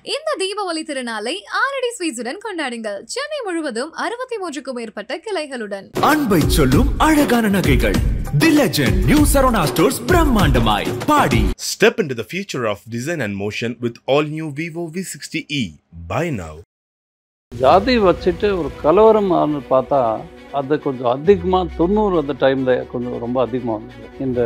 இந்த தீபாவளி திருநாளை ஆரடி ஸ்வீட்ஸுடன் கொண்டாடுங்கள். சென்னை முழுவதும் 63க்கும் மேற்பட்ட கிளைகளுடன். அன்பை சொல்லும் அழகான நகைகள். The legend new Saravana stores பிரம்மாண்டமாய் பாடி. Step into the future of design and motion with all new Vivo V60e. Buy now. ஜாதி வச்சுட்டு ஒரு கலவரம் பார்த்தா அது கொஞ்சம் அதிகமாக 90 அந்த டைமில் கொஞ்சம் ரொம்ப அதிகமாக இருந்தது. இந்த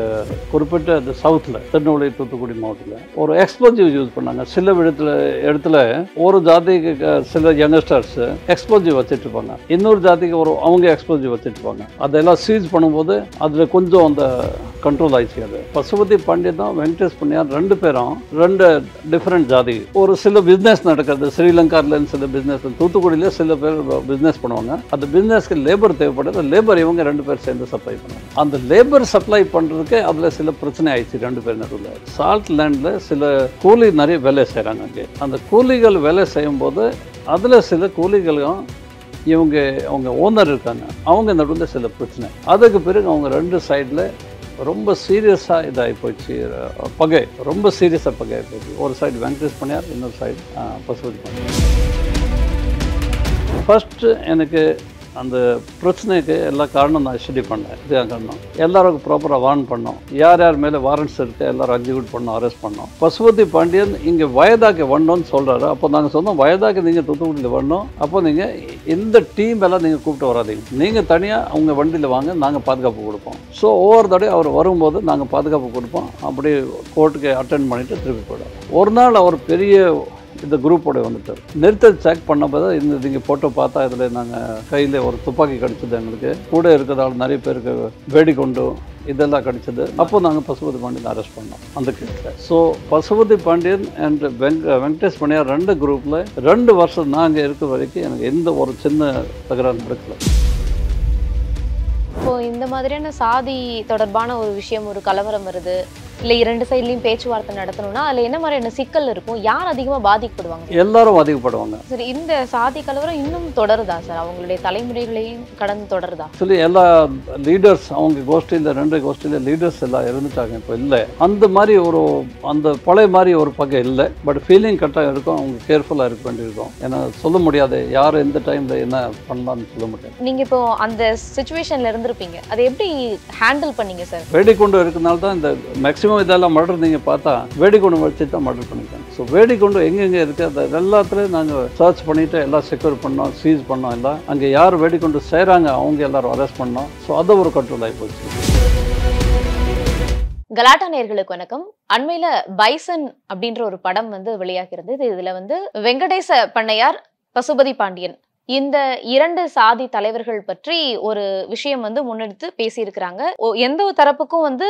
குறிப்பிட்ட இந்த சவுத்தில் திருநெல்வேலி தூத்துக்குடி மாவட்டத்தில் ஒரு எக்ஸ்ப்ளோசிவ் யூஸ் பண்ணாங்க. சில இடத்துல ஒரு ஜாதிக்கு சில யங்ஸ்டர்ஸ் எக்ஸ்ப்ளோசிவ் வச்சுட்டு இருப்பாங்க, இன்னொரு ஜாதிக்கு அவங்க எக்ஸ்ப்ளோசிவ் வச்சுட்டு இருப்பாங்க. அதெல்லாம் சீஸ் பண்ணும்போது அதில் கொஞ்சம் அந்த கண்ட்ரோல் ஆயிடுச்சு. அது பசுபதி பாண்டியனும் வெங்கடேஷ் பண்ணியார் ரெண்டு பேரும் ரெண்டு டிஃப்ரெண்ட் ஜாதி. ஒரு சில பிஸ்னஸ் நடக்கிறது ஸ்ரீலங்காவிலேருந்து, சில பிஸ்னஸ் தூத்துக்குடியில சில பேர் பிஸ்னஸ் பண்ணுவாங்க. அந்த பிஸ்னஸ்க்கு லேபர் தேவைப்படுது. லேபர் இவங்க ரெண்டு பேர் சேர்ந்து சப்ளை பண்ணுவாங்க. அந்த லேபர் சப்ளை பண்ணுறதுக்கு அதில் சில பிரச்சனை ஆயிடுச்சு ரெண்டு பேர் நடுவில். சால்ட் லேண்டில் சில கூலி நிறைய வேலை செய்கிறாங்க. அங்கே அந்த கூலிகள் வேலை செய்யும்போது அதில் சில கூலிகளும் அவங்க ஓனர் இருக்காங்க, அவங்க நடுவில் சில பிரச்சனை. அதுக்கு பிறகு அவங்க ரெண்டு சைடில் ரொம்ப சீரியஸாக இதாகி போச்சு. பகை ரொம்ப சீரியஸாக பகை ஆகி போச்சு. ஒரு சைடு வெங்கடேஷ் பண்ணியார், இன்னொரு சைடு பசுபதி பண்ணியார். ஃபஸ்ட்டு எனக்கு அந்த பிரச்சனைக்கு எல்லா காரணம் நான் ஸ்டடி பண்ணேன். இதுதான் காரணம். எல்லாருக்கும் ப்ராப்பராக வார்ன் பண்ணோம். யார் யார் மேலே வாரண்ட்ஸ் இருக்குது எல்லாரும் எக்ஸிக்யூட் பண்ணோம், அரெஸ்ட் பண்ணோம். பசுபதி பாண்டியன் இங்கே வயதாக்கு வரணும்னு சொல்கிறாரு. அப்போ நாங்கள் சொன்னோம், வயதாக்கு நீங்கள் தூத்துக்குடியில் வரணும், அப்போ நீங்கள் இந்த டீம் எல்லாம் நீங்கள் கூப்பிட்டு வராதீங்க, நீங்கள் தனியாக அவங்க வண்டியில் வாங்க, நாங்கள் பாதுகாப்பு கொடுப்போம். ஸோ ஒவ்வொரு தடவை அவர் வரும்போது நாங்கள் பாதுகாப்பு கொடுப்போம். அப்படி கோர்ட்டுக்கு அட்டென்ட் பண்ணிவிட்டு திருப்பி போயிடும். ஒரு நாள் அவர் பெரிய இந்த குரூப்போட வந்துட்டார். நிறுத்த செக் பண்ணப்போ இந்த நீங்கள் ஃபோட்டோ பார்த்தா இதில் நாங்கள் கையில் ஒரு துப்பாக்கி கிடச்சிது, எங்களுக்கு கூட இருக்கிறதால நிறைய பேருக்கு வேடிக்கொண்டு இதெல்லாம் கிடச்சிது. அப்போ நாங்கள் பசுபதி பாண்டியன் அரெஸ்ட் பண்ணோம் அந்த கேஸில். ஸோ பசுபதி பாண்டியன் அண்ட் வெங்கடேஷ் பண்ணியார் ரெண்டு குரூப்பில் 2 வருஷம் நாங்கள் இருக்கிற வரைக்கும் எனக்கு எந்த ஒரு சின்ன தகராறு நடக்கலை. இப்போ இந்த மாதிரியான சாதி தொடர்பான ஒரு விஷயம், ஒரு கலவரம் வருது, இல்லை 2 சைட்லையும் பேச்சுவார்த்தை நடத்தணும்னா அதில் என்ன மாதிரியான சிக்கல் இருக்கும்? யார் அதிகமாக பாதிக்கப்படுவாங்க? எல்லாரும் பாதிக்கப்படுவாங்க. சரி, இந்த சாதி கலவரம் இன்னும் தொடருதா சார்? அவங்களுடைய தலைமுறைகளையும் கடந்து தொடருதா? சொல்லி எல்லா லீடர்ஸ் அவங்க கோஷ்டியில் 2 கோஷ்டியில் லீடர்ஸ் எல்லாம் இருந்துட்டாங்க. இப்போ இல்லை அந்த மாதிரி அந்த பழைய மாதிரி ஒரு பகை இல்லை. பட் ஃபீலிங் கரெக்டாக இருக்கும். அவங்க கேர்ஃபுல்லாக இருக்க வேண்டியிருக்கும். ஏன்னா சொல்ல முடியாது யார் எந்த டைமில் என்ன பண்ணலாம்னு சொல்ல முடியாது. நீங்கள் இப்போ அந்த சுச்சுவேஷனில் இருந்திருப்பீங்க, அதை எப்படி ஹேண்டில் பண்ணீங்க சார்? வேடிக்கொண்டு இருக்கிறனால தான் இந்த மேக்ஸிமம் இதெல்லாம் மர்டர் நீங்கள் பார்த்தா வேடிக்கொண்டு வச்சு தான் மர்டர் பண்ணியிருக்காங்க. ஸோ வேடிக்கொண்டு எங்கெங்கே இருக்குது அது எல்லாத்துலேயும் நாங்கள் சர்ச் பண்ணிவிட்டு எல்லாம் செக்யூர் பண்ணோம், சீஸ் பண்ணோம். எல்லாம் அங்கே யார் வேடிக்கொண்டு செய்கிறாங்க அவங்க எல்லாரும் அரெஸ்ட் பண்ணோம். ஸோ அதை ஒரு கண்ட்ரோல் ஆகி போச்சு. கலாட்டா நேயர்களுக்கு வணக்கம். அண்மையில பைசன் அப்படின்ற ஒரு படம் வெளியாகிறது. இதுல வெங்கடேச பண்ணையார், பசுபதி பாண்டியன் இந்த 2 சாதி தலைவர்கள் பற்றி ஒரு விஷயம் முன்னெடுத்து பேசியிருக்கிறாங்க. எந்த ஒரு தரப்புக்கும்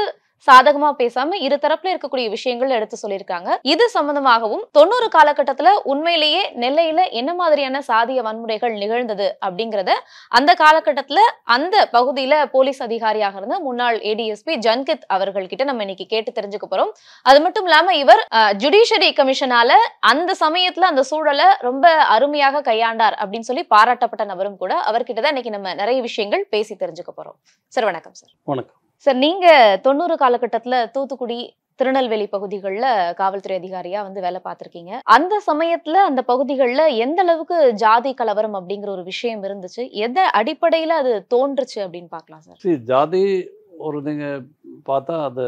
சாதகமா பேசாம இரு தரப்புல இருக்கக்கூடிய விஷயங்கள் எடுத்து சொல்லியிருக்காங்க. இது சம்பந்தமாகவும் 90 காலகட்டத்துல உண்மையிலேயே நெல்லையில என்ன மாதிரியான சாதிய வன்முறைகள் நிகழ்ந்தது அப்படிங்கறத அந்த காலகட்டத்துல அந்த பகுதியில போலீஸ் அதிகாரியாக இருந்த முன்னாள் ADSP ஜன்கித் அவர்கள் கிட்ட நம்ம இன்னைக்கு கேட்டு தெரிஞ்சுக்க போறோம். அது மட்டும் இல்லாம இவர் ஜுடிஷியரி கமிஷனால அந்த சமயத்துல அந்த சூழலை ரொம்ப அருமையாக கையாண்டார் அப்படின்னு சொல்லி பாராட்டப்பட்ட நபரும் கூட. அவர்கிட்டதான் இன்னைக்கு நம்ம நிறைய விஷயங்கள் பேசி தெரிஞ்சுக்க போறோம். சார் வணக்கம். சார் வணக்கம் சார். நீங்க 90 காலகட்டத்துல தூத்துக்குடி, திருநெல்வேலி பகுதிகளில் காவல்துறை அதிகாரியா வேலை பார்த்திருக்கீங்க. அந்த சமயத்துல அந்த பகுதிகளில் எந்த அளவுக்கு ஜாதி கலவரம் அப்படிங்கிற ஒரு விஷயம் இருந்துச்சு? எந்த அடிப்படையில அது தோன்றுச்சு அப்படின்னு பார்க்கலாம் சார். ஜாதி நீங்க பார்த்தா அது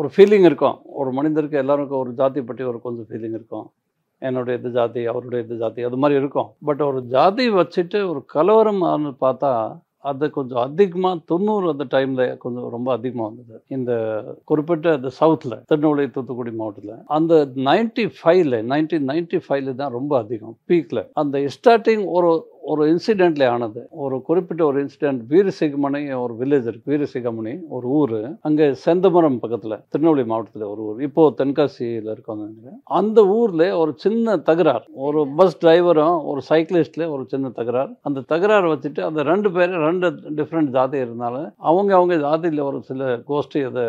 ஒரு ஃபீலிங் இருக்கும். ஒரு மனிதருக்கு எல்லாருக்கும் ஒரு ஜாதி பற்றி கொஞ்சம் ஃபீலிங் இருக்கும். என்னுடைய இது ஜாதி, அவருடைய இது ஜாதி, அது மாதிரி இருக்கும். பட் ஒரு ஜாதி வச்சுட்டு ஒரு கலவரம் பார்த்தா அது கொஞ்சம் அதிகமாக 90 அந்த டைமில் கொஞ்சம் ரொம்ப அதிகமாக வந்தது. இந்த குறிப்பிட்ட இந்த சவுத்தில் திருநெல்வேலி தூத்துக்குடி மாவட்டத்தில் அந்த 1995 தான் ரொம்ப அதிகம் பீக்கில். அந்த ஸ்டார்டிங் ஒரு இன்சிடென்ட்ல ஆனது. ஒரு குறிப்பிட்ட ஒரு இன்சிடென்ட் வீரசிகமணி ஒரு வில்லேஜ் இருக்கு. வீரசிகமணி ஒரு ஊர், அங்கே செந்தமரம் பக்கத்தில் திருநெல்வேலி மாவட்டத்தில் ஒரு ஊர், இப்போ தென்காசியில் இருக்காங்க. அந்த ஊரில் ஒரு சின்ன தகராறு, ஒரு பஸ் டிரைவரும் ஒரு சைக்கிளிஸ்ட்ல ஒரு சின்ன தகராறு. அந்த தகராறு வச்சுட்டு அந்த 2 பேரும் 2 டிஃப்ரெண்ட் ஜாதி இருந்தாலும் அவங்க ஜாதியில் ஒரு சில கோஷ்டி அதை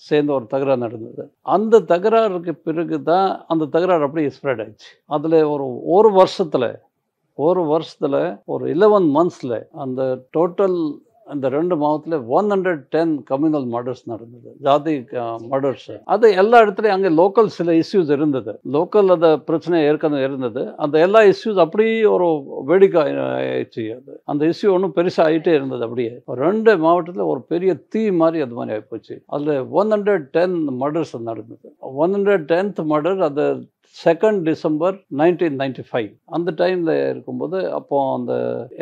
சேர்ந்து ஒரு தகராறு நடந்தது. அந்த தகராறுக்கு பிறகு தான் அந்த தகராறு அப்படியே ஸ்ப்ரெட் ஆயிடுச்சு. அதில் ஒரு வருஷத்தில் ஒரு 11 months அந்த டோட்டல் அந்த 2 மாவட்டத்தில் 110 கம்யூனல் மர்டர்ஸ் நடந்தது, ஜாதி மர்டர்ஸ். அது எல்லா இடத்துலையும் அங்கே லோக்கல் சில இஷ்யூஸ் இருந்தது, லோக்கல் அந்த பிரச்சனை ஏற்கனவே இருந்தது. அந்த எல்லா இஷ்யூஸ் அப்படியே ஒரு வேடிக்கை ஆயிடுச்சு. அது அந்த இஷ்யூ ஒன்றும் பெருசாக ஆகிட்டே இருந்தது. அப்படியே 2 மாவட்டத்தில் ஒரு பெரிய தீ மாதிரி அது மாதிரி ஆகிப்போச்சு. அதில் 110 மர்டர்ஸ் நடந்தது. 110th மர்டர் அது 2 டிசம்பர் 1995 அந்த டைமில் இருக்கும்போது, அப்போ அந்த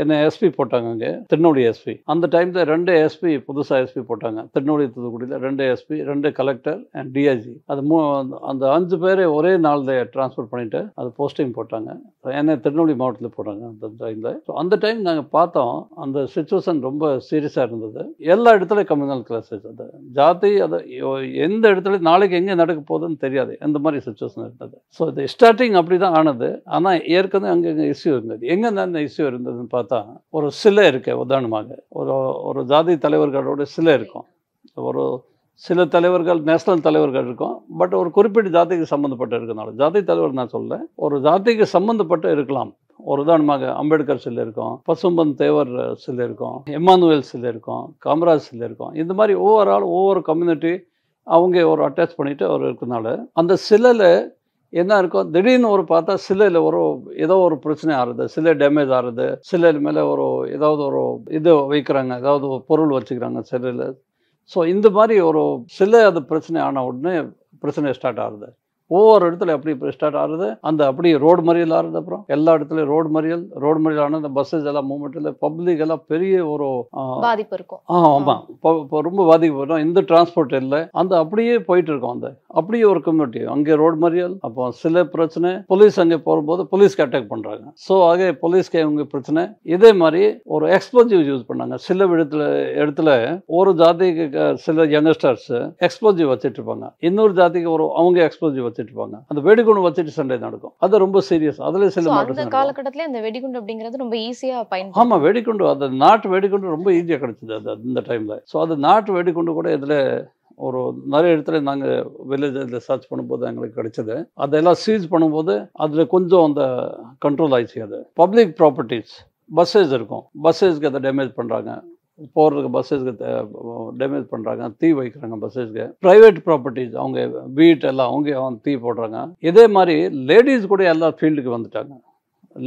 என்ன எஸ்பி போட்டாங்க அங்கே, திருநெல்வேலி எஸ்பி. அந்த டைமில் 2 எஸ்பி புதுசாக எஸ்பி போட்டாங்க திருநெல்வேலி தூத்துக்குடியில். 2 எஸ்பி, 2 கலெக்டர் அண்ட் டிஐஜி. அது அந்த 5 பேரை ஒரே நாளில் ட்ரான்ஸ்ஃபர் பண்ணிவிட்டு அது போஸ்டிங் போட்டாங்க. ஏன்னா திருநெல்வேலி மாவட்டத்தில் போட்டாங்க அந்த டைமில். ஸோ அந்த டைம் நாங்கள் பார்த்தோம், அந்த சுச்சுவேஷன் ரொம்ப சீரியஸாக இருந்தது. எல்லா இடத்துலையும் கம்யூனல் கிளாஸஸ், அது ஜாதி, அது எந்த இடத்துல நாளைக்கு எங்கே நடக்க போகுதுன்னு தெரியாது, அந்த மாதிரி சுச்சுவேஷன் இருந்தது. ஸோ இது ஸ்டார்டிங் அப்படி தான் ஆனது. ஆனால் ஏற்கனவே அங்கே இஷ்யூ இருந்தது. எங்கே அந்த இஷ்யூ இருந்ததுன்னு பார்த்தா, ஒரு சிலை இருக்கு. உதாரணமாக ஒரு ஜாதி தலைவர்களோட சிலை இருக்கும். ஒரு சில தலைவர்கள் நேஷனல் தலைவர்கள் இருக்கும், பட் ஒரு குறிப்பிட்ட ஜாதிக்கு சம்மந்தப்பட்டு இருக்கனால, ஜாதி தலைவர் நான் சொல்ல, ஒரு ஜாதிக்கு சம்மந்தப்பட்டு இருக்கலாம். ஒரு உதாரணமாக அம்பேத்கர் சிலை இருக்கும், பசும்பன் தேவர் சிலை இருக்கும், எம்மானுவேல் சிலை இருக்கும், காமராஜ் சிலை இருக்கும். இந்த மாதிரி ஒவ்வொரு கம்யூனிட்டி அவங்க ஒரு அட்டாச் பண்ணிட்டு அவர் இருக்கனால, அந்த சிலையில் என்ன இருக்கும், திடீர்னு ஒரு பார்த்தா சிலையில் ஏதோ ஒரு பிரச்சனை ஆகுது, சிலை டேமேஜ் ஆகுது, சிலை மேலே ஏதாவது ஒரு இது வைக்கிறாங்க, ஏதாவது ஒரு பொருள் வச்சுக்கிறாங்க சிலையில். ஸோ இந்த மாதிரி ஒரு சிலை அது பிரச்சனை ஆன உடனே பிரச்சனை ஸ்டார்ட் ஆகுது. ஒவ்வொரு இடத்துல அப்படி ஸ்டார்ட் ஆகுது. அந்த அப்படி ரோடு மறியல் ஆகுது. அப்புறம் எல்லா இடத்துலையும் ரோடு மறியல் ஆன அந்த பஸ்ஸஸ் எல்லாம் மூவ்மெண்ட்டில் பப்ளிக் எல்லாம் பெரிய ஒரு பாதிப்பு இருக்கும். ஆமாம், இப்போ ரொம்ப பாதிப்பு வரும். இந்த டிரான்ஸ்போர்ட் இல்லை, அந்த அப்படியே போயிட்டு இருக்கோம். அந்த அப்படியே ஒரு கம்யூனிட்டி அங்கே ரோடு மறியல், அப்போ சில பிரச்சனை, போலீஸ் அங்கே போகும்போது போலீஸ்க்கு அட்டாக் பண்ணுறாங்க. ஸோ ஆக போலீஸ்க்கு அவங்க பிரச்சனை. இதே மாதிரி ஒரு எக்ஸ்ப்ளோசிவ் யூஸ் பண்ணாங்க. சில இடத்துல ஒரு ஜாதிக்கு சில யங்ஸ்டர்ஸ் எக்ஸ்ப்ளோசிவ் வச்சுட்டு இருப்பாங்க, இன்னொரு ஜாதிக்கு அவங்க எக்ஸ்ப்ளோசிவ் வச்சிருப்பாங்க. அந்த வெடிகுண்டு வச்சுட்டு சண்டை நடக்கும். அது ரொம்ப சீரியஸ். அதுல சில அந்த காலகட்டத்துல இந்த வெடிகுண்டு அப்படிங்கிறது ரொம்ப ஈஸியா பயன்படுத்தும். ஆமா, வெடிகுண்டு, அது நாட்டு வெடிகுண்டு ரொம்ப ஈஸியா கிடைச்சது அது அந்த டைம்ல. ஸோ அது நாட்டு வெடிகுண்டு கூட இதுல ஒரு நிறைய இடத்துல நாங்கள் வில்லேஜில் சர்ச் பண்ணும்போது எங்களுக்கு கிடைச்சது. அதெல்லாம் சீஸ் பண்ணும்போது அதில் கொஞ்சம் அந்த கண்ட்ரோல் ஆயிடுச்சு. அது பப்ளிக் ப்ராப்பர்ட்டிஸ், பஸ்ஸஸ் இருக்கும், பஸ்ஸஸ்க்கு அதை டேமேஜ் பண்ணுறாங்க, போகிறதுக்கு பஸ்ஸஸ்க்கு டேமேஜ் பண்ணுறாங்க, தீ வைக்கிறாங்க பஸ்ஸஸ்க்கு. ப்ரைவேட் ப்ராப்பர்ட்டிஸ், அவங்க வீட் எல்லாம் அவங்க தீ போடுறாங்க. இதே மாதிரி லேடிஸ் கூட எல்லா ஃபீல்டுக்கு வந்துட்டாங்க,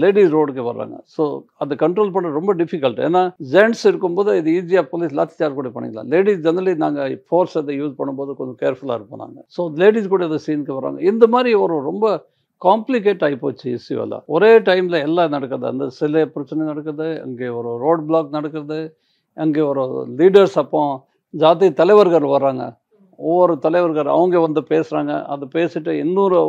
லேடிஸ் ரோடுக்கு வர்றாங்க. ஸோ அதை கண்ட்ரோல் பண்ண ரொம்ப டிஃபிகல்ட். ஏன்னா ஜென்ட்ஸ் இருக்கும்போது இது ஈஸியாக போலீஸ் லாத்தி சார்ஜ் கூட பண்ணிக்கலாம். லேடிஸ் ஜெனரலி நாங்கள் ஃபோர்ஸ் அதை யூஸ் பண்ணும்போது கொஞ்சம் கேர்ஃபுல்லாக இருப்போம் நாங்கள். ஸோ லேடிஸ் கூட அதை சீனுக்கு வர்றாங்க. இந்த மாதிரி ரொம்ப காம்ப்ளிகேட் ஆகிப்போச்சு இஷ்யூ எல்லாம். ஒரே டைமில் எல்லாம் நடக்குது. அந்த சில பிரச்சனை நடக்குது, அங்கே ஒரு ரோட் பிளாக் நடக்குது, அங்கே ஒரு லீடர்ஸ், அப்போ ஜாதி தலைவர்கள் வர்றாங்க, ஒவ்வொரு தலைவர்கள் அவங்க பேசுகிறாங்க. அதை பேசிட்டு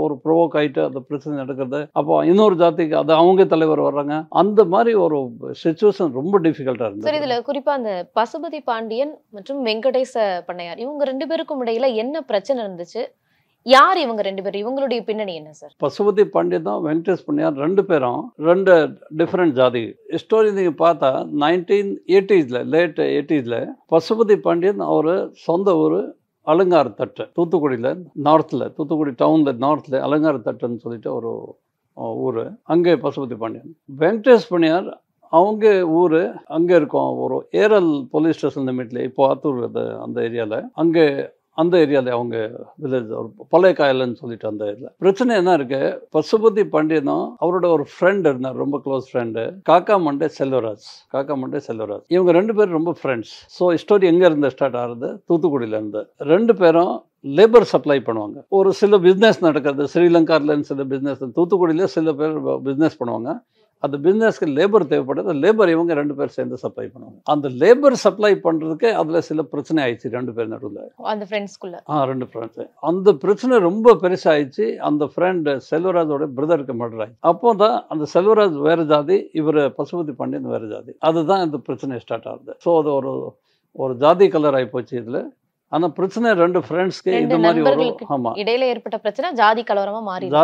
ஒரு ப்ரோவோக் ஆகிட்டு அந்த பிரச்சனை நடக்கிறது. அப்போ இன்னொரு ஜாதிக்கு அது அவங்க தலைவர் வர்றாங்க. அந்த மாதிரி ஒரு சிச்சுவேஷன் ரொம்ப டிஃபிகல்ட்டாக இருந்தது. சரி, இதில் குறிப்பாக அந்த பசுபதி பாண்டியன் மற்றும் வெங்கடேச பண்ணையார் இவங்க 2 பேருக்கும் இடையில என்ன பிரச்சனை இருந்துச்சு? யார் இவங்க 2 பேரும்? இவங்களுடைய பின்னணி என்ன சார்? பசுபதி பாண்டியன் தான் வெங்கடேஷ் பண்ணையார் 2 பேரும் 2 டிஃப்ரெண்ட் ஜாதி. ஸ்டோரி நீங்கள் பார்த்தா 1980s late 80s Pasupathi Pandian அவர் சொந்த ஊர் அலங்காரத்தட்டு, தூத்துக்குடியில் நார்த்தில், தூத்துக்குடி டவுனில் நார்த்தில் அலங்காரத்தட்டுன்னு சொல்லிட்டு ஒரு ஊர். அங்கே பசுபதி பாண்டியன். வெங்கடேஷ் பண்ணையார் அவங்க ஊர் அங்கே இருக்கும், ஒரு ஏரல் போலீஸ் ஸ்டேஷன் லிமிட்ல, இப்போ ஆத்தூர் அந்த ஏரியாவில், அங்கே அந்த ஏரியாவில் அவங்க வில்லேஜ் ஒரு பழைய காயல்னு சொல்லிட்டு அந்த ஏரியாவில் பிரச்சனை என்ன இருக்கு. பசுபதி பாண்டியனும் அவரோட ஒரு ஃப்ரெண்ட் இருந்தார், ரொம்ப க்ளோஸ் ஃப்ரெண்டு, காக்கா மண்டே செல்வராஜ். இவங்க 2 பேரும் ரொம்ப ஃப்ரெண்ட்ஸ். ஸோ ஸ்டோரி எங்கே இருந்து ஸ்டார்ட் ஆகுது? தூத்துக்குடியிலேருந்து. 2 பேரும் லேபர் சப்ளை பண்ணுவாங்க. ஒரு சில பிஸ்னஸ் நடக்கிறது ஸ்ரீலங்காவிலேருந்து, சில பிஸ்னஸ் தூத்துக்குடியில் சில பேர் பிஸ்னஸ் பண்ணுவாங்க. அந்த பிஸ்னஸ்க்கு லேபர் தேவைப்படுது. லேபர் இவங்க 2 பேர் சேர்ந்து சப்ளை பண்ணுவாங்க. அந்த லேபர் சப்ளை பண்ணுறதுக்கு அதில் சில பிரச்சனை ஆயிடுச்சு 2 பேர் நடுவில், அந்த ஃப்ரெண்ட்ஸ்குள்ள. 2 ஃப்ரெண்ட்ஸு. அந்த பிரச்சனை ரொம்ப பெருசாகிடுச்சு. அந்த ஃப்ரெண்டு செல்வராஜோட பிரதருக்கு மர்டர் ஆயிடுச்சு. அப்போ தான் அந்த செல்வராஜ் வேறு ஜாதி, இவர் பசுபதி பாண்டியன் வேறு ஜாதி. அதுதான் இந்த பிரச்சனை ஸ்டார்ட் ஆகுது. ஸோ அது ஒரு ஜாதி கலர் ஆகிப்போச்சு இதில். ஆனால் பிரச்சனை 2 ஃப்ரெண்ட்ஸ்க்கு இந்த மாதிரி இடையில ஏற்பட்ட பிரச்சனை ஜாதி கலவரமா மாறிச்சு.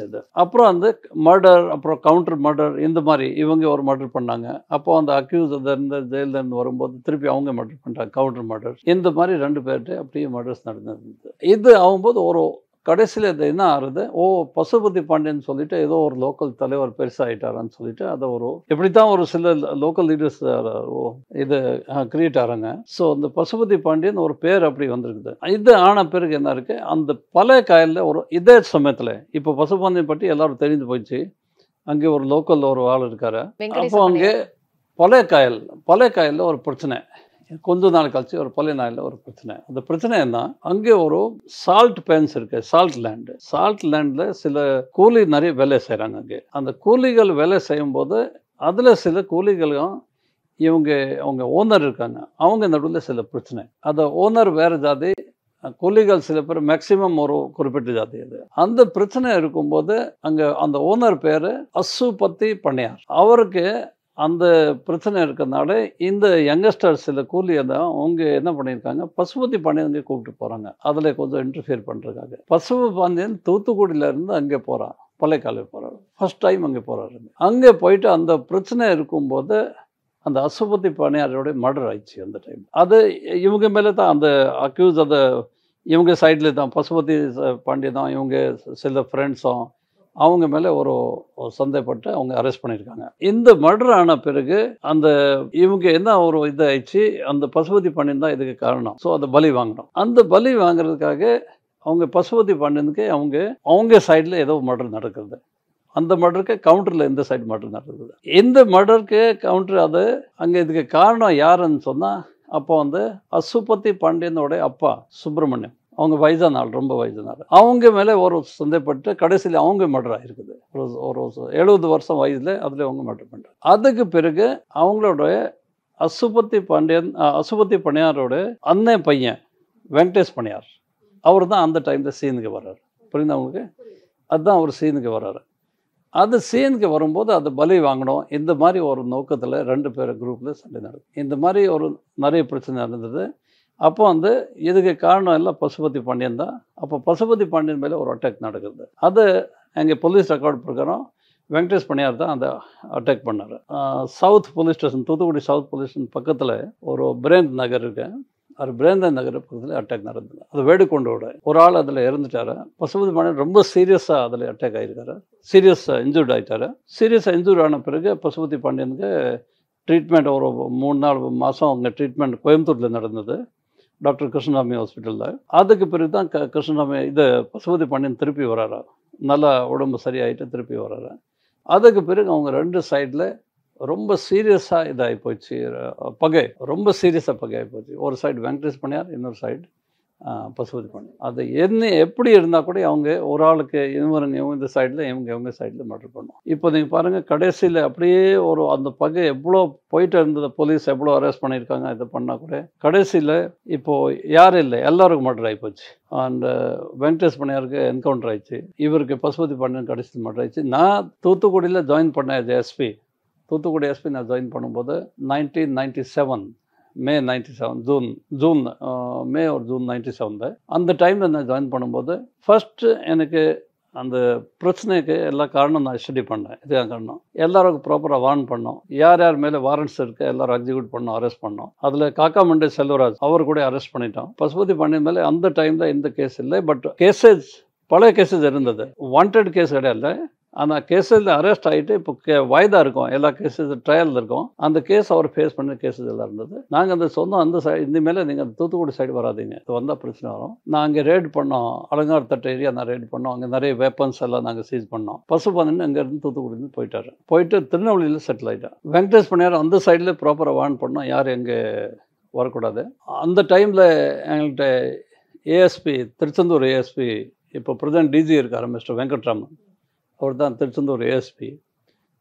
அது அப்புறம் அந்த மர்டர், அப்புறம் கவுண்டர் மர்டர், இந்த மாதிரி இவங்க ஒரு மர்டர் பண்ணாங்க. அப்போ அந்த அக்யூஸ் இருந்து ஜெயில இருந்து வரும்போது திருப்பி அவங்க மர்டர் பண்ணுறாங்க, கவுண்டர் மர்டர். இந்த மாதிரி 2 பேர்கிட்ட அப்படியே மர்டர்ஸ் நடந்தது. இது ஆகும்போது ஒரு கடைசியில் இது என்ன ஆகுது, பசுபதி பாண்டியன் சொல்லிட்டு ஏதோ ஒரு லோக்கல் தலைவர் பெருசாகிட்டாரான்னு சொல்லிட்டு அதை எப்படி தான் ஒரு சில லோக்கல் லீடர்ஸ் இது கிரியேட் ஆகிறாங்க. ஸோ அந்த பசுபதி பாண்டியன் ஒரு பேர் அப்படி வந்திருக்குது. இது ஆன பிறகு என்ன இருக்குது, அந்த பழைய காயலில் இதே சமயத்தில் இப்போ பசுபாண்டியன் பற்றி எல்லாரும் தெரிஞ்சு போயிடுச்சு. அங்கே ஒரு லோக்கலில் ஒரு ஆள் இருக்காரு. அப்போ அங்கே பழைய காயலில் ஒரு பிரச்சனை, கொஞ்ச நாள் கழிச்சு ஒரு பழைய நாளில் ஒரு பிரச்சனை. அந்த பிரச்சனை என்ன, அங்கே ஒரு சால்ட் பேன்ஸ் இருக்கு, சால்ட் லேண்டில் சில கூலி நிறைய வேலை செய்கிறாங்க. அங்கே அந்த கூலிகள் வேலை செய்யும்போது அதில் சில கூலிகளும் அவங்க ஓனர் இருக்காங்க, அவங்க நடுவில் சில பிரச்சனை. அந்த ஓனர் வேறு ஜாதி, கூலிகள் சில பேர் மேக்சிமம் ஒரு குறிப்பிட்ட ஜாதி. அது அந்த பிரச்சனை இருக்கும்போது அங்கே அந்த ஓனர் பேர் பசுபதி பண்ணையார். அவருக்கு அந்த பிரச்சனை இருக்கிறதுனால இந்த யங்கஸ்டர்ஸ் சில கூலி தான் அவங்க என்ன பண்ணியிருக்காங்க, பசுபதி பாண்டியன் கூப்பிட்டு போகிறாங்க. அதில் கொஞ்சம் இன்டர்ஃபியர் பண்ணுறதுக்காக. பசுபதி பாண்டியன் தூத்துக்குடியிலேருந்து அங்கே போகிறான், பழையக்காலையில் போகிறாரு. ஃபர்ஸ்ட் டைம் அங்கே போகிறாரு. அங்கே போயிட்டு அந்த பிரச்சனை இருக்கும்போது அந்த பசுபதி பாண்டியாரோட மர்டர் ஆயிடுச்சு. அந்த டைம் அது இவங்க மேலே தான் அந்த அக்யூஸ், அதை இவங்க சைடில் தான் பசுபதி பாண்டியன் தான், இவங்க சில ஃப்ரெண்ட்ஸும் அவங்க மேலே ஒரு சந்தேகப்பட்டு அவங்க அரெஸ்ட் பண்ணியிருக்காங்க. இந்த மர்டர் ஆன பிறகு அந்த இவங்க என்ன ஒரு இதாகிடுச்சு, அந்த பசுபதி பாண்டியன் தான் இதுக்கு காரணம். ஸோ அதை பலி வாங்கணும். அந்த பலி வாங்குறதுக்காக அவங்க பசுபதி பாண்டியனுக்கு அவங்க சைடில் ஏதோ மர்டர் நடக்குது. அந்த மர்டருக்கு கவுண்டரில் இந்த சைடு மர்டர் நடக்குது. இந்த மர்டருக்கு கவுண்டர் அது அங்கே இதுக்கு காரணம் யாருன்னு சொன்னால், அப்போ பசுபதி பாண்டியனோட அப்பா சுப்பிரமணியம், அவங்க வயதான ஆள், ரொம்ப வயதான ஆள். அவங்க மேலே ஒரு சந்தேகப்பட்டு கடைசியில் அவங்க மர்டர் ஆகிருக்குது. ஒரு 70 வருஷம் வயதில் அதில் அவங்க மர்டர் பண்ணுறாங்க. அதுக்கு பிறகு அவங்களோட பசுபதி பண்ணையாரோட அண்ணன் பையன் வெங்கடேஷ் பண்ணையார், அவர் தான் அந்த டைமில் சீனுக்கு வர்றாரு. புரியுது அவங்களுக்கு? அதுதான் அவர் சீனுக்கு வர்றாரு. அது சீனுக்கு வரும்போது அதை பலி வாங்கணும், இந்த மாதிரி ஒரு நோக்கத்தில் 2 பேர் குரூப்பில் சண்டை நடக்குது. இந்த மாதிரி நிறைய பிரச்சனை நடந்தது. அப்போ இதுக்கு காரணம் எல்லாம் பசுபதி பாண்டியன் தான். அப்போ பசுபதி பாண்டியன் மேலே ஒரு அட்டாக் நடக்குது. அது எங்கள் போலீஸ் ரெக்கார்ட் பிரகாரம் வெங்கடேஷ் பண்ணையார் தான் அந்த அட்டாக் பண்ணார். South police station, Thoothukudi south police station பக்கத்தில் ஒரு பிரேந்த் நகர் இருக்கு. அது பிரேந்தன் நகர் பக்கத்தில் அட்டாக் நடந்தது. அது வேடுகொண்டோட ஒரு ஆள் அதில் இறந்துட்டார். பசுபதி பாண்டியன் ரொம்ப சீரியஸாக அதில் அட்டாக் ஆகிருக்காரு. சீரியஸாக இன்ஜூர்ட் ஆகிட்டார். சீரியஸாக இன்ஜூர்ட் ஆன பிறகு பசுபதி பாண்டியனுக்கு ட்ரீட்மெண்ட் ஒரு 3-4 மாதம் அவங்க ட்ரீட்மெண்ட் கோயம்புத்தூரில் நடந்தது, டாக்டர் கிருஷ்ணசாமி ஹாஸ்பிட்டலில். அதுக்கு பிறகு தான் கிருஷ்ணசாமி பசுபதி பாண்டியன் திருப்பி வர்றாரு, நல்லா உடம்பு சரியாயிட்டு திருப்பி வர்றாரு. அதுக்கு பிறகு அவங்க 2 சைடில் ரொம்ப சீரியஸாக இதாகி போச்சு, ரொம்ப சீரியஸாக பகை ஆகி போச்சு. ஒரு சைடு வெங்கடேஷ் பண்ணையார், இன்னொரு சைடு பசுபதி பாண்டியன். அது எப்படி இருந்தால் கூட அவங்க ஒரு ஆளுக்கு இவங்க இந்த சைடில் இவங்க சைடில் மர்டர் பண்ணோம். இப்போ நீங்கள் பாருங்கள், கடைசியில் அப்படியே அந்த பகை எவ்வளோ போயிட்டு இருந்தது, போலீஸ் எவ்வளோ அரெஸ்ட் பண்ணியிருக்காங்க, இது பண்ணால் கூட கடைசியில் இப்போது யாரும் இல்லை, எல்லாருக்கும் மர்டர் ஆகி போச்சு. அண்ட் வெங்கடேஷ் பண்ணையாருக்கு என்கவுண்டர் ஆயிடுச்சு, இவருக்கு பசுபதி பாண்டியன் கடைசியில் மர்டர் ஆயிடுச்சு. நான் தூத்துக்குடியில் ஜாயின் பண்ணேன் எஸ்பி, தூத்துக்குடி எஸ்பி நான் ஜாயின் பண்ணும்போது 1997 மே 97 ஜூன் மே ஒரு ஜூன் 97 அந்த டைமில் நான் ஜாயின் பண்ணும்போது ஃபஸ்ட்டு எனக்கு அந்த பிரச்சனைக்கு எல்லா காரணம் நான் ஸ்டடி பண்ணேன். இதுதான் காரணம். எல்லாருக்கும் ப்ராப்பராக வார்ன் பண்ணோம், யார் யார் மேலே வாரண்ட்ஸ் இருக்குது எல்லாரும் எக்ஸிக்யூட் பண்ணோம், அரெஸ்ட் பண்ணோம். அதில் காக்காமண்டே செல்வராஜ் அவர் கூட அரெஸ்ட் பண்ணிட்டோம். பசுபதி பாண்டியன் மேலே அந்த டைமில் எந்த கேஸ் இல்லை, பட் கேசஸ் பழைய கேசஸ் இருந்தது, வாண்டட் கேஸ் கிடையாது. ஆனால் கேஸில் அரெஸ்ட் ஆகிட்டு இப்போ வயதாக இருக்கும், எல்லா கேஸஸ் ட்ரையலில் இருக்கும். அந்த கேஸ் அவர் ஃபேஸ் பண்ண கேஸஸ் எல்லாம் இருந்தது. நாங்கள் சொன்னோம், அந்த சைடு இனிமேல் நீங்கள் தூத்துக்குடி சைடு வராதிங்க, இது வந்தால் பிரச்சனை வரும். நான் அங்கே ரெய்டு பண்ணோம், அலங்கார்த்தட்டு ஏரியா நான் ரெய்டு பண்ணோம். அங்கே நிறைய வெப்பன்ஸ் எல்லாம் நாங்கள் சீஸ் பண்ணோம். பசுபாண்டியன் அங்கேருந்து தூத்துக்குடியிருந்து போயிட்டு திருநெல்வேலியில் செட்டில் ஆகிட்டார். வெங்கடேஷ் பண்ணையார் அந்த சைடில் ப்ராப்பராக வார்ன் பண்ணோம், யார் எங்கே வரக்கூடாது. அந்த டைமில் எங்கள்கிட்ட ஏஎஸ்பி, திருச்செந்தூர் ஏஎஸ்பி, இப்போ பிரதன் டிஜி இருக்கார் மிஸ்டர் வெங்கட்ராமன், அவர் தான் திருச்செந்தூர் ஏஎஸ்பி.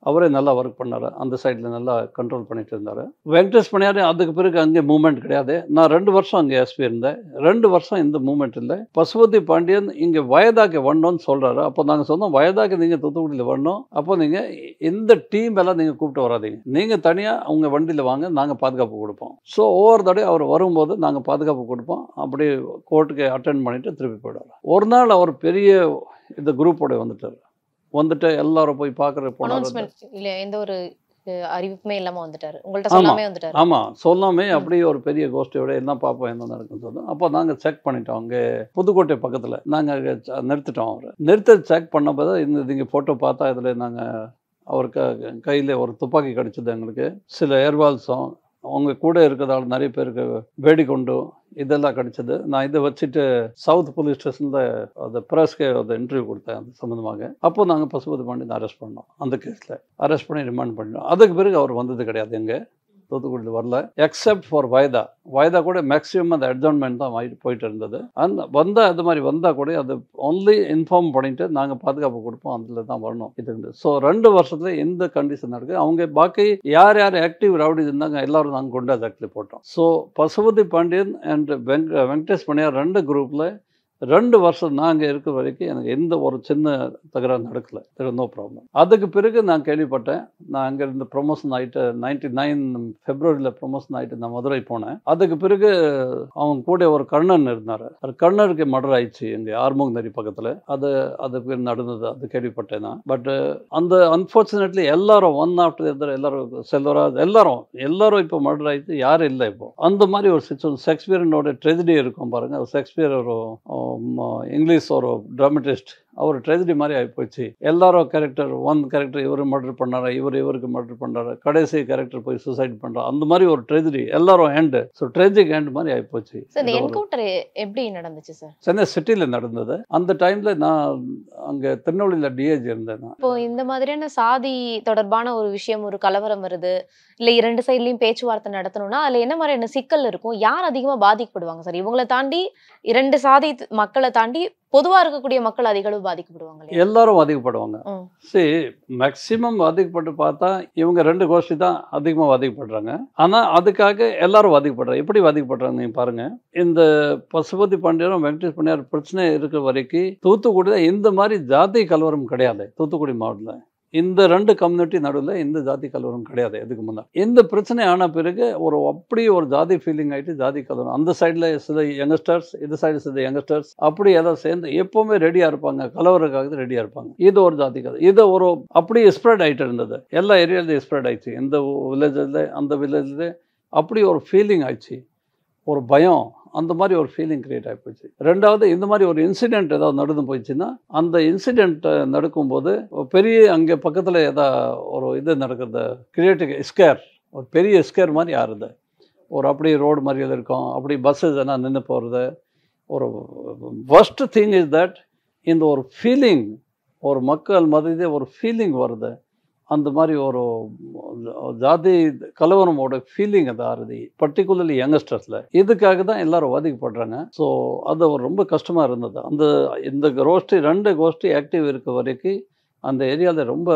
அவரே நல்லா ஒர்க் பண்ணார், அந்த சைடில் நல்லா கண்ட்ரோல் பண்ணிட்டு இருந்தார். வெங்கடேஷ் பண்ணையார் அதுக்கு பிறகு அங்கே மூவ்மெண்ட் கிடையாது. நான் 2 வருஷம் அங்கே எஸ்பி இருந்தேன், 2 வருஷம் இந்த மூவ்மெண்ட் இல்லை. பசுபதி பாண்டியன் இங்கே வயதாக்கு வரணும்னு சொல்கிறாரு. அப்போ நாங்கள் சொன்னோம், வயதாக்கு நீங்கள் தூத்துக்குடியில் வரணும், அப்போ நீங்கள் இந்த டீம் எல்லாம் நீங்கள் கூப்பிட்டு வராதிங்க, நீங்கள் தனியாக அவங்க வண்டியில் வாங்க, நாங்கள் பாதுகாப்பு கொடுப்போம். ஸோ ஒவ்வொரு தடவை அவர் வரும்போது நாங்கள் பாதுகாப்பு கொடுப்போம். அப்படி கோர்ட்டுக்கு அட்டென்ட் பண்ணிவிட்டு திருப்பி போயிடுவார். ஒரு நாள் அவர் பெரிய இந்த குரூப்போட வந்துட்டு எல்லாரும் போய் பார்க்குற இல்ல எந்த ஒரு அறிவிப்புமே இல்லாம வந்துட்டாரு, உங்கள்ட்ட சொல்லாமே வந்துட்டாரு. ஆமாம், சொல்லாமே அப்படியே ஒரு பெரிய கோஷ்டியோட என்ன பார்ப்போம் என்ன நடக்குன்னு சொன்னோம். அப்போ நாங்கள் செக் பண்ணிட்டோம். அங்கே புதுக்கோட்டை பக்கத்தில் நாங்கள் நிறுத்திட்டோம். அவரை நிறுத்த செக் பண்ணப்போ தான் நீங்கள் ஃபோட்டோ பார்த்தா இதில் நாங்கள் அவருக்கு கையில் ஒரு துப்பாக்கி கிடச்சிது. எங்களுக்கு சில ஏர்பால்ஸும் அவங்க கூட இருக்கிறதால நிறைய பேருக்கு வெடிகுண்டு இதெல்லாம் கிடச்சிது. நான் இதை வச்சுட்டு சவுத் போலீஸ் ஸ்டேஷனில் அந்த ப்ரெஸ்க்கு அந்த இன்டர்வியூ கொடுத்தேன் அது சம்மந்தமாக. அப்போ நாங்கள் பசுபதி பாண்டியன் அரெஸ்ட் பண்ணோம். அந்த கேஸில் அரெஸ்ட் பண்ணி ரிமாண்ட் பண்ணிட்டோம். அதுக்கு பிறகு அவர் வந்தது கிடையாது, எங்கே தூத்துக்குடியில் வரல, எக்ஸப்ட் ஃபார் வாய்தா கூட மேக்ஸிமம் அந்த அட்ஜாயின்மெண்ட் தான் போயிட்டு இருந்தது. அண்ட் வந்தால் அது மாதிரி வந்தால் கூட அது ஒன்லி இன்ஃபார்ம் பண்ணிவிட்டு நாங்கள் பாதுகாப்பு கொடுப்போம், அதில் தான் வரணும் இது இருந்து. ஸோ 2 வருஷத்துல எந்த கண்டிஷன் நடக்குது. அவங்க பாக்கி யார் ஆக்டிவ் ரவுடி இருந்தாங்க எல்லாரும் நாங்கள் குண்டாஸ் ஆக்ட்ல போட்டோம். ஸோ பசுபதி பாண்டியன் அண்ட் வெங்கடேஷ் பண்ணியார் 2 குரூப்பில் 2 வருஷம் நாங்கள் இருக்கிற வரைக்கும் எனக்கு எந்த ஒரு சின்ன தகராறு நடக்கலை. No problem. அதுக்கு பிறகு நான் கேள்விப்பட்டேன், நான் அங்கேருந்து ப்ரொமோஷன் ஆகிட்டு 99 ஃபெப்ரவரியில் ப்ரொமோஷன் ஆகிட்டு நான் மதுரை போனேன். அதுக்கு பிறகு அவங்க கூட ஒரு கர்ணன் இருந்தார். அது கர்ணருக்கு மர்டர் ஆயிடுச்சு எங்கள் ஆர்மோங்கநேரி பக்கத்தில். அதுக்கு நடந்தது அது கேள்விப்பட்டேன் நான். பட் அந்த அன்ஃபார்ச்சுனேட்லி எல்லாரும் ஒன் ஆஃப்டர் எதர் எல்லாரும் செல்வராஜ் எல்லாரும் இப்போ மர்டர் ஆயிடுச்சு, யாரும் இல்லை இப்போ. அந்த மாதிரி ஒரு சிச்சுவேஷன். ஷேக்ஸ்பியரோட ட்ரெஜடி இருக்கும் பாருங்கள். ஷேக்ஸ்பியர் ஒரு இங்கிலீஷ் ஒரு ட்ராமட்டிஸ்ட், அவர் ட்ரெஜடி மாதிரி ஆகிப்போச்சு. எல்லாரும் கேரக்டர் இவர் மர்டர் பண்ணாரு, இவருக்கு மர்டர் பண்ணாரு, கடைசி கேரக்டர் போய் சூசைட் பண்ணுறாரு. அந்த மாதிரி ஒரு ட்ரெஜடி எல்லாரும் ஹேண்டு. ஸோ ட்ரெஜிக் ஹேண்ட் மாதிரி ஆகிப்போச்சு. என்கவுண்டர் எப்படி நடந்துச்சு சார்? சென்னை சிட்டியில் நடந்தது. அந்த டைமில் நான் அங்கே திருநெல்வேலியில் டிஏஜி இருந்தேன். இப்போ இந்த மாதிரியான சாதி தொடர்பான ஒரு விஷயம், ஒரு கலவரம் வருது, இல்லை 2 சைட்லையும் பேச்சுவார்த்தை நடத்தணும்னா அதில் என்ன மாதிரியான சிக்கல் இருக்கும்? யார் அதிகமாக பாதிக்கப்படுவாங்க சார்? இவங்களை தாண்டி 2 சாதி மக்களை தாண்டி பொதுவா இருக்கக்கூடிய மக்கள் அதிகளவு பாதிக்கப்படுவாங்க. எல்லாரும் பாதிக்கப்படுவாங்க. சரி, மேக்சிமம் பாதிக்கப்பட்டு பார்த்தா இவங்க 2 கோஷ்டி தான் அதிகமாக பாதிக்கப்படுறாங்க. ஆனால் அதுக்காக எல்லாரும் பாதிக்கப்படுறாங்க. எப்படி பாதிக்கப்படுறாங்க நீங்க பாருங்க. இந்த பசுபதி பாண்டியரும் வெங்கடேஷ் பண்ணியார் பிரச்சனை இருக்கிற வரைக்கும் தூத்துக்குடியில் இந்த மாதிரி ஜாதி கலவரம் கிடையாது. தூத்துக்குடி மாவட்டத்தில் இந்த 2 கம்யூனிட்டி நடுவில் இந்த ஜாதி கலவரம் கிடையாது. எதுக்கு முன்னாடி இந்த பிரச்சனை ஆன பிறகு அப்படி ஒரு ஜாதி ஃபீலிங் ஆகிட்டு ஜாதி கலவரம். அந்த சைடில் சில யங்ஸ்டர்ஸ், இந்த சைடு சில யங்ஸ்டர்ஸ் அப்படி ஏதாவது சேர்ந்து எப்போவுமே ரெடியாக இருப்பாங்க, கலவரக்காக ரெடியாக இருப்பாங்க. இது ஒரு ஜாதி கலவரம். இது அப்படியே ஸ்ப்ரெட் ஆகிட்டு இருந்தது. எல்லா ஏரியாவிலையும் ஸ்ப்ரெட் ஆயிடுச்சு. இந்த வில்லேஜில் அந்த வில்லேஜில் அப்படி ஒரு ஃபீலிங் ஆயிடுச்சு, ஒரு பயம், அந்த மாதிரி ஒரு ஃபீலிங் க்ரியேட் ஆகி போச்சு. 2வது இந்த மாதிரி ஒரு இன்சிடெண்ட் ஏதாவது நடந்து போயிடுச்சுன்னா அந்த இன்சிடெண்ட் நடக்கும்போது பெரிய அங்கே பக்கத்தில் ஏதாவது ஒரு இது நடக்கிறது கிரியேட்டிவ் ஸ்கேர், ஒரு பெரிய ஸ்கேர் மாதிரி ஆறுது. அப்படி ரோடு மாதிரி இருக்கும், அப்படி பஸ்ஸஸ் எல்லாம் நின்று போகிறது. ஒரு ஃபர்ஸ்ட் திங் இஸ் தட் இந்த ஒரு ஃபீலிங், ஒரு மக்கள் மத்தியிலே ஒரு ஃபீலிங் வருது. அந்த மாதிரி ஒரு ஜாதி கலவரமோட ஃபீலிங் அது ஆறுது, பர்டிகுலர்லி யங்ஸ்டர்ஸில். இதுக்காக தான் எல்லாரும் பாதிக்கப்படுறாங்க. ஸோ அது ரொம்ப கஷ்டமாக இருந்தது. இந்த 2 கோஷ்டி ஆக்டிவ் இருக்க வரைக்கும் அந்த ஏரியாவில் ரொம்ப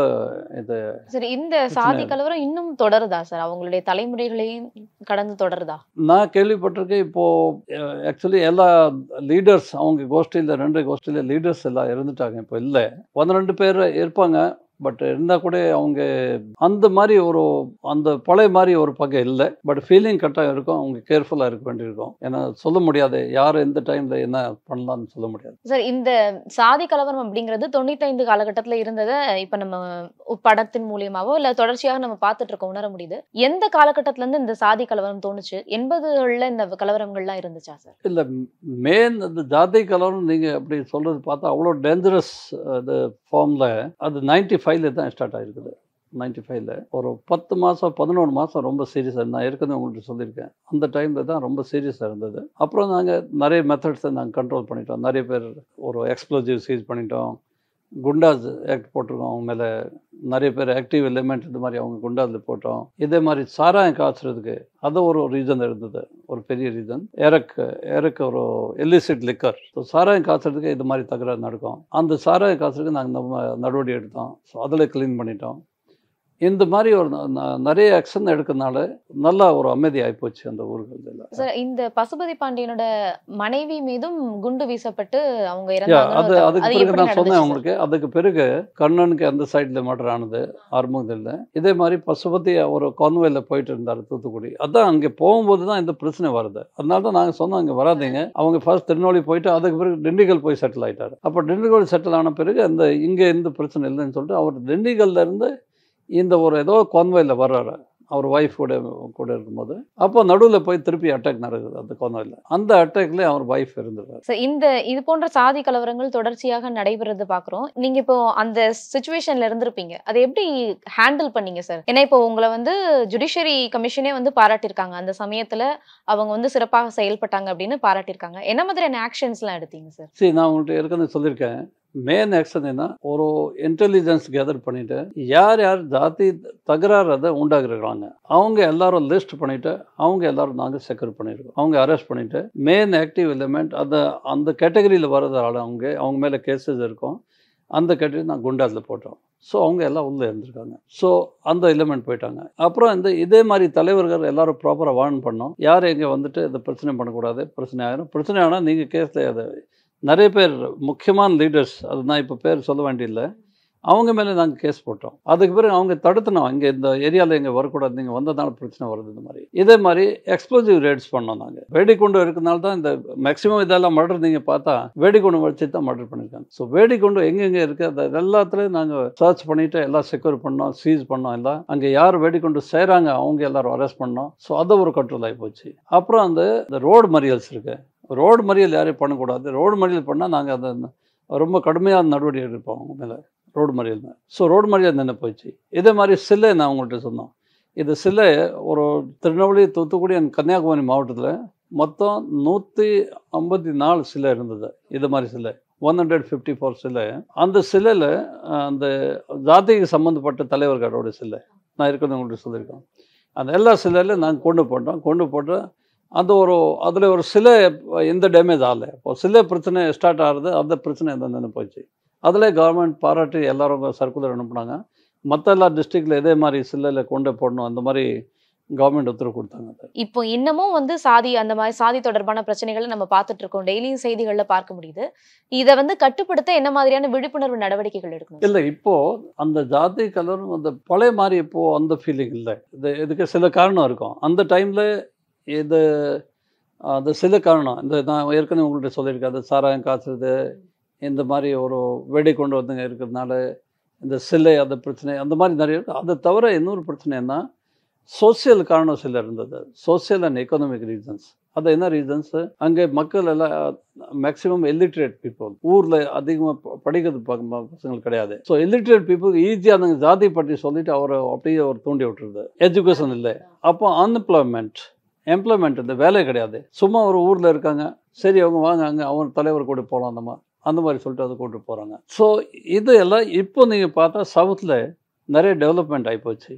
இது. சரி, இந்த சாதி கலவரம் இன்னும் தொடருதா சார்? அவங்களுடைய தலைமுறைகளையும் கடந்து தொடருதா? நான் கேள்விப்பட்டிருக்கேன். இப்போது ஆக்சுவலி எல்லா லீடர்ஸ் அவங்க கோஷ்டியில் 2 கோஷ்டியில் லீடர்ஸ் எல்லாம் இருந்துட்டாங்க. இப்போ இல்லை, 12 பேர் இருப்பாங்க. பட் இருந்தால் கூட அவங்க அந்த மாதிரி அந்த பழைய மாதிரி ஒரு பக்கம் இல்லை. பட் ஃபீலிங் கரெக்டாக இருக்கும். அவங்க கேர்ஃபுல்லாக இருக்க வேண்டியிருக்கும். ஏன்னா சொல்ல முடியாது யார் எந்த டைமில் என்ன பண்ணலாம்னு சொல்ல முடியாது. சார், இந்த சாதி கலவரம் அப்படிங்கிறது 95 காலகட்டத்தில் இருந்ததை இப்போ நம்ம படத்தின் மூலியமாவோ இல்லை தொடர்ச்சியாக நம்ம பார்த்துட்டு இருக்கோம், உணர முடியுது. எந்த காலகட்டத்திலேருந்து இந்த சாதி கலவரம் தோணுச்சு? 80களில் இந்த கலவரங்கள்லாம் இருந்துச்சா சார்? இல்லை, மெயின் இந்த ஜாதி கலவரம் நீங்கள் அப்படி சொல்கிறது பார்த்தா அவ்வளோ டேஞ்சரஸ் அது ஃபார்மில் அது 95ல் தான் ஸ்டார்ட் ஆகிருக்குது. 95ல் ஒரு 10 மாதம் 11 மாதம் ரொம்ப சீரியஸாக நான் ஏற்கனவே உங்கள்கிட்ட சொல்லியிருக்கேன். அந்த டைமில் தான் ரொம்ப சீரியஸாக இருந்தது. அப்புறம் நாங்கள் நிறைய மெத்தட்ஸை நாங்கள் கண்ட்ரோல் பண்ணிட்டோம். நிறைய பேர் எக்ஸ்ப்ளோசிவ் சீஸ் பண்ணிட்டோம், குண்டாஸ் ஆக்ட் போட்டிருக்கோம். அவங்க மேலே நிறைய பேர் ஆக்டிவ் எலிமெண்ட் இது மாதிரி அவங்க குண்டாஸில் போட்டோம். இதே மாதிரி சாராயம் காய்ச்சறதுக்கு அது ஒரு ரீசன் இருந்தது, ஒரு பெரிய ரீசன். ஏரக்கு ஒரு எலிசிட் லிக்கர். ஸோ சாராயம் காய்ச்சறதுக்கு இது மாதிரி தகராறு நடக்கும். அந்த சாராயம் காய்ச்சறதுக்கு நாங்கள் நடவடிக்கை எடுத்தோம். ஸோ அதில் க்ளீன் பண்ணிட்டோம். இந்த மாதிரி ஒரு நிறைய ஆக்ஷன் எடுக்கிறதுனால நல்லா ஒரு அமைதி ஆகிப்போச்சு அந்த ஊர்கள். சார், இந்த பசுபதி பாண்டியனோட மனைவி மீதும் குண்டு வீசப்பட்டு அவங்க அதுக்கு பிறகு நான் சொன்னேன் உங்களுக்கு. அதுக்கு பிறகு கண்ணனுக்கு அந்த சைடில் மர்டர் ஆனது ஆர்மூகத்தில். இதே மாதிரி பசுபதி ஒரு கான்வேல போயிட்டு இருந்தார் தூத்துக்குடி. அதான் அங்கே போகும்போது தான் இந்த பிரச்சனை வருது. அதனால தான் நாங்கள் சொன்னோம் அங்கே வராதிங்க. அவங்க ஃபர்ஸ்ட் திருநெல்வேலி போயிட்டு அதுக்கு பிறகு திண்டுக்கல் போய் செட்டில் ஆகிட்டார். அப்போ திண்டுக்கல் செட்டில் ஆன பிறகு இங்கே எந்த பிரச்சனை இல்லைன்னு சொல்லிட்டு அவர் திண்டுக்கல்ல இருந்து இந்த ஒரு ஏதோ கான்வாயில் வர்றாரு அவர் ஒய்ஃப் கூட இருக்கும்போது, அப்போ நடுவில் போய் திருப்பி அட்டாக் நடக்குது அந்த கான்வாயில். அந்த அட்டாக்லேயே அவர் ஒய்ஃப் இருந்துருக்காரு. இது போன்ற சாதி கலவரங்கள் தொடர்ச்சியாக நடைபெறது பார்க்குறோம். நீங்க இப்போ அந்த சிச்சுவேஷன்ல இருந்திருப்பீங்க, அதை எப்படி ஹேண்டில் பண்ணீங்க சார்? ஏன்னா இப்போ உங்களை வந்து ஜுடிஷியரி கமிஷனே வந்து பாராட்டியிருக்காங்க, அந்த சமயத்துல அவங்க வந்து சிறப்பாக செயல்பட்டாங்க அப்படின்னு பாராட்டியிருக்காங்க. என்ன மாதிரியான ஆக்ஷன்ஸ்லாம் எடுத்தீங்க சார்? சரி, நான் உங்கள்கிட்ட ஏற்கனவே சொல்லியிருக்கேன், மெயின் ஆக்ஷன் என்ன, ஒரு இன்டெலிஜென்ஸ் கேதர் பண்ணிட்டு யார் யார் ஜாதி தகராறு அதை உண்டாக்குறாங்க அவங்க எல்லாரும் லிஸ்ட் பண்ணிட்டு அவங்க எல்லாரும் நாங்கள் செக்யூர் பண்ணியிருக்கோம். அவங்க அரெஸ்ட் பண்ணிட்டு மெயின் ஆக்டிவ் எலிமெண்ட் அந்த கேட்டகரியில் வர்றதால அவங்க மேலே கேசஸ் இருக்கும். அந்த கேட்டகரி நான் குண்டாஸில் போட்டோம். ஸோ அவங்க எல்லாம் உள்ளே இருந்திருக்காங்க. ஸோ அந்த எலிமெண்ட் போயிட்டாங்க. அப்புறம் இதே மாதிரி தலைவர்கள் எல்லாரும் ப்ராப்பராக வார்ன் பண்ணோம். யார் எங்கே வந்துட்டு இந்த பிரச்சனை பண்ணக்கூடாது, பிரச்சனை ஆகிடும், பிரச்சனை ஆனால் நீங்கள் கேஸில் அதை நிறைய பேர் முக்கியமான லீடர்ஸ், அது நான் இப்போ பேர் சொல்ல வேண்டியதில்லை, அவங்க மேலே நாங்கள் கேஸ் போட்டோம். அதுக்கு பிறகு அவங்க தடுத்துனோம், இங்கே இந்த ஏரியாவில் இங்கே வரக்கூடாது, நீங்கள் வந்ததுனால பிரச்சனை வருது. இந்த மாதிரி இதே மாதிரி எக்ஸ்ப்ளோசிவ் ரேட்ஸ் பண்ணோம். நாங்கள் வெடிகுண்டு இருக்கிறதுனால தான் இந்த மேக்ஸிமம் இதெல்லாம் மர்டர் நீங்கள் பார்த்தா வெடிகுண்டு வச்சு தான் மர்டர் பண்ணியிருக்காங்க. ஸோ வெடிகுண்டு எங்கெங்கே இருக்குது அது எல்லாத்துலேயும் நாங்கள் சர்ச் பண்ணிவிட்டு எல்லாம் செக்யூர் பண்ணோம், சீஸ் பண்ணோம். எல்லாம் அங்கே யார் வெடிகுண்டு செய்கிறாங்க அவங்க எல்லாரும் அரெஸ்ட் பண்ணோம். ஸோ அது ஒரு கண்ட்ரோல் ஆகி போச்சு. அப்புறம் இந்த ரோடு மறியல்ஸ் இருக்குது. ரோடு மறியல் யாரையும் பண்ணக்கூடாது. ரோடு மறியல் பண்ணால் நாங்கள் அதை ரொம்ப கடுமையான நடவடிக்கை எடுப்போம் அவங்க மேலே, ரோடு மறியல். ஸோ ரோடு மறியல் நின்று போயிடுச்சு. இதே மாதிரி சிலை நான் உங்கள்கிட்ட சொன்னோம். இது சிலை ஒரு திருநெல்வேலி, தூத்துக்குடி அண்ட் கன்னியாகுமரி மாவட்டத்தில் மொத்தம் 154 சிலை இருந்தது. இது மாதிரி சிலை 154 சிலை. அந்த சிலையில் அந்த ஜாதிக்கு சம்மந்தப்பட்ட தலைவர்களோட சிலை நான் இருக்கிறது உங்கள்கிட்ட சொல்லியிருக்கேன். அந்த எல்லா சிலையிலும் நாங்கள் கொண்டு போட்டு அதில் ஒரு சிலை எந்த டேமேஜ் ஆகலை. இப்போ சிலை பிரச்சனை ஸ்டார்ட் ஆகுது, அந்த பிரச்சனை எந்த போயிடுச்சு. அதில் கவர்மெண்ட் பாராட்டி எல்லாரும் சர்க்குலர் அனுப்புனாங்க. மற்ற எல்லா டிஸ்ட்ரிக்டில் இதே மாதிரி சிலையில் கொண்டு போடணும், அந்த மாதிரி கவர்மெண்ட் உத்தரவு கொடுத்தாங்க. இப்போ இன்னமும் வந்து அந்த மாதிரி சாதி தொடர்பான பிரச்சனைகளை நம்ம பார்த்துட்டு இருக்கோம், டெய்லியும் செய்திகளில் பார்க்க முடியுது. இதை வந்து கட்டுப்படுத்த என்ன மாதிரியான விழிப்புணர்வு நடவடிக்கைகள் எடுக்கணும்? இல்லை, இப்போது அந்த ஜாதி கலரும் அந்த பழைய மாதிரி இப்போது அந்த ஃபீலிங் இல்லை. இதுக்கு சில காரணம் இருக்கும். அந்த டைமில் அந்த சில காரணம் நான் ஏற்கனவே உங்கள்கிட்ட சொல்லியிருக்கேன், அது சாராயம் காய்ச்சது, இந்த மாதிரி ஒரு வெடி கொண்டு வந்துங்க இருக்கிறதுனால இந்த சிலை அந்த பிரச்சனை அந்த மாதிரி நிறைய இருக்குது. அதை தவிர இன்னொரு பிரச்சனைன்னா சோசியல் காரணம் சில இருந்தது, சோசியல் அண்ட் எக்கனாமிக் ரீசன்ஸ். அது என்ன ரீசன்ஸு, அங்கே மக்கள் எல்லாம் மேக்ஸிமம் இல்லிட்ரேட் பீப்புள், ஊரில் அதிகமாக படிக்கிறது பசங்கள் கிடையாது. ஸோ இல்லிட்ரேட் பீப்புள் ஈஸியாக அந்த ஜாதி பற்றி சொல்லிட்டு அவரை அப்படியே ஒரு தூண்டி விட்டுருது. எஜுகேஷன் இல்லை, அப்போ எம்ப்ளாய்மெண்ட் இந்த வேலை கிடையாது. சும்மா ஒரு ஊரில் இருக்காங்க, சரி அவங்க வாங்க அங்கே அவங்க தலைவர் கூட போகலாம் அந்த மாதிரி சொல்லிட்டு அதை கூப்பிட்டு போகிறாங்க. ஸோ இது எல்லாம் இப்போ நீங்கள் பார்த்தா சவுத்தில் நிறைய டெவலப்மெண்ட் ஆகிப்போச்சு.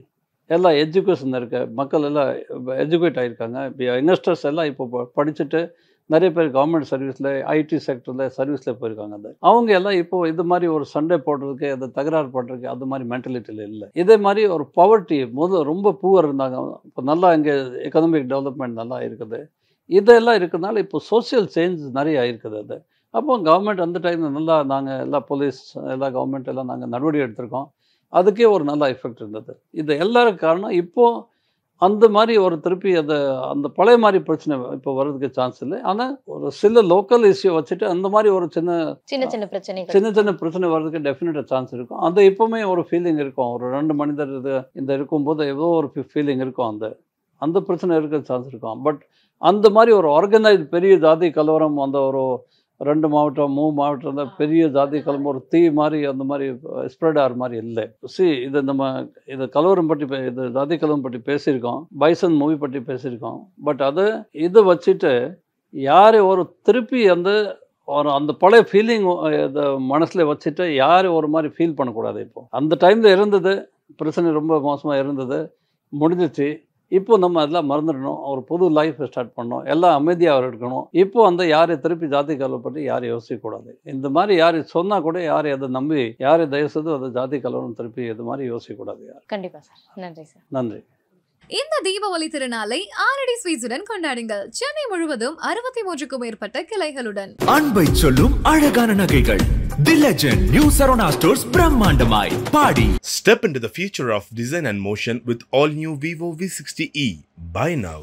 எல்லாம் எஜுகேஷன் இருக்க மக்கள் எல்லாம் எஜுகேட் ஆகியிருக்காங்க. இப்போ யங்ஸ்டர்ஸ் எல்லாம் இப்போ படிச்சுட்டு நிறைய பேர் கவர்மெண்ட் சர்வீஸில், ஐடி செக்டரில் சர்வீஸில் போயிருக்காங்க. அவங்க எல்லாம் இப்போது இது மாதிரி ஒரு சண்டை போடுறதுக்கு, அதை தகராறு பண்ணுறதுக்கு அது மாதிரி மென்டாலிட்டியில் இல்லை. இதே மாதிரி ஒரு பவர்ட்டி ரொம்ப பூவர் இருந்தாங்க, இப்போ நல்லா இங்கே எக்கனாமிக் டெவலப்மெண்ட் நல்லா இருக்குது. இதெல்லாம் இருக்கிறதுனால இப்போ சோசியல் சேஞ்ச் நிறைய இருக்குது. அது அப்போ கவர்மெண்ட் அந்த டைமில் நல்லா நாங்கள் எல்லா போலீஸ் எல்லா கவர்மெண்ட் எல்லாம் நாங்கள் நடவடிக்கை எடுத்திருக்கோம். அதுக்கே ஒரு நல்ல எஃபெக்ட் இருந்தது. இது எல்லாருக்கும் காரணம் இப்போது அந்த மாதிரி ஒரு திருப்பி அந்த பழைய மாதிரி பிரச்சனை இப்போ வர்றதுக்கு சான்ஸ் இல்லை. ஆனால் ஒரு சில லோக்கல் இஷ்யூ வச்சுட்டு அந்த மாதிரி ஒரு சின்ன பிரச்சனை வர்றதுக்கு டெஃபினட்டாக சான்ஸ் இருக்கும். அந்த இப்போவுமே ஒரு ஃபீலிங் இருக்கும், ஒரு 2 மனிதர் இருக்கும்போது ஏதோ ஒரு ஃபீலிங் இருக்கும், அந்த பிரச்சனை இருக்க சான்ஸ் இருக்கும். பட் அந்த மாதிரி ஒரு ஆர்கனைஸ்ட் பெரிய ஜாதி கலவரம் அந்த ஒரு 2 மாவட்டம் 3 மாவட்டத்தில் பெரிய ஜாதி கலவரம் ஒரு தீ மாதிரி அந்த மாதிரி ஸ்ப்ரெட் ஆகிற மாதிரி இல்லை. இது கலவரம் பற்றி இது ஜாதி கலவரம் பற்றி பேசியிருக்கோம், பைசன் மூவி பற்றி பேசியிருக்கோம். பட் இது வச்சுட்டு யார் ஒரு திருப்பி அந்த பழைய ஃபீலிங் மனசில் வச்சுட்டு யாரும் ஒரு மாதிரி ஃபீல் பண்ணக்கூடாது. இப்போ அந்த டைமில் இருந்தது பிரச்சனை ரொம்ப மோசமாக இருந்தது, முடிஞ்சிச்சு. இப்போ நம்ம அதெல்லாம் மறந்துடணும், ஒரு புது லைஃப் ஸ்டார்ட் பண்ணணும், எல்லாம் அமைதியாக இருக்கணும். இப்போ யாரையும் திருப்பி ஜாதி கலவரம் பற்றி யாரும் யோசிக்கக்கூடாது. இந்த மாதிரி யாரும் சொன்னால் கூட யாரும் அதை நம்பி யாரும் தயவுசெய்து அதை ஜாதி கலவரம் திருப்பி இது மாதிரி யோசிக்கக்கூடாது. கண்டிப்பாக சார். நன்றி சார். நன்றி. இந்த தீபாவளி திருநாளை ஆரடி ஸ்வீட்ஸுடன் கொண்டாடுங்கள். சென்னை முழுவதும் 63க்கும் மேற்பட்ட கிளைகளுடன். அன்பை சொல்லும் அழகான நகைகள் the legend new Saravana stores பிரம்மாண்டமாய் பாடி. Step into the future of design and motion with all new Vivo V60e. Buy now.